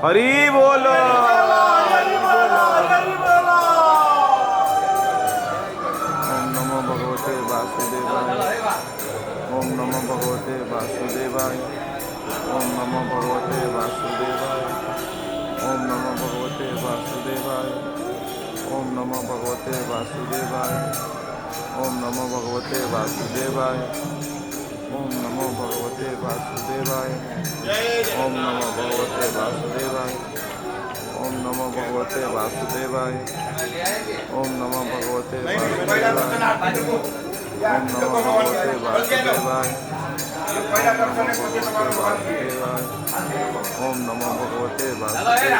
हरी बोलो, हरी बोलो। ओम नमो भगवते वासुदेवाय। ओम नमो भगवते वासुदेवाय। ओम नमो भगवते वासुदेवाय। ओम नमो भगवते वासुदेवाय। ओम नमो भगवते वासुदेवाय। ओम नमो भगवते वासुदेवाय। ओम नमो भगवते वासुदेवाय। ओम नमो भगवते वासुदेवाय। ओम नमो भगवते वासुदेवाय। ओम नमो भगवते वासुदेवाय। ओम नमो भगवते वासुदेवाय। ओम नमो भगवते वासुदेवाय। ओम नमो भगवते वासुदेवाय।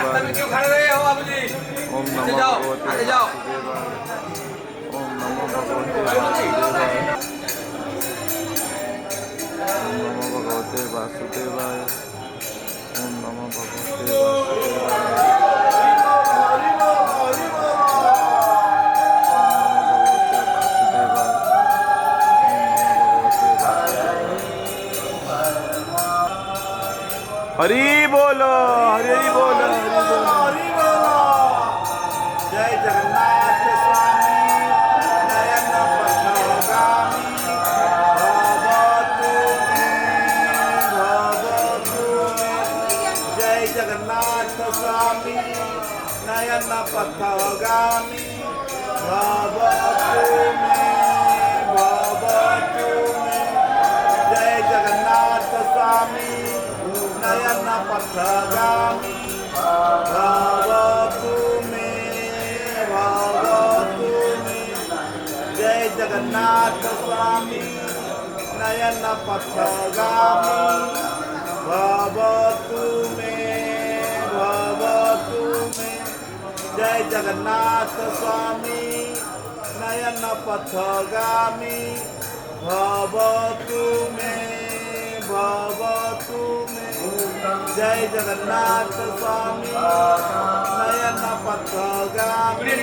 ओम नमो भगवते वासुदेवाय। ओम नमो भगवते वासुदेवाय। ओम नमो भगवते वासुदेवाय। हरी बोलो, हरी बोलो, हरी बोलो, हरी बोलो। जय जगन्नाथ स्वामी नयन पथगामी भवतु मे, भवतु मे। जय जगन्नाथ स्वामी नयन पथगामी भवतु मे, भवतु मे। जय जगन्नाथ स्वामी नयन पथगामी भवतु मे, भवतु मे। जय जगन्नाथ स्वामी नयन पथगामी भवतु मे, भवतु मे। जय जगन्नाथ स्वामी नयन पथगामी भवतु मे, भवतु मे। जय जगन्नाथ स्वामी नयन पथगामी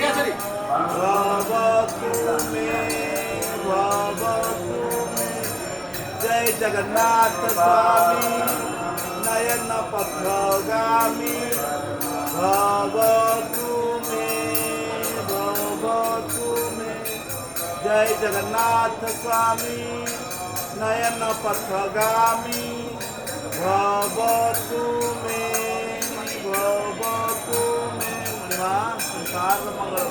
भवतु मे, भवतु मे। जय जगन्नाथ स्वामी नयन पथगामी भवतु मे, भवतु मे। जय जगन्नाथ स्वामी नयन पथगामी भवतु मे, भवतु मे। संसार मंगल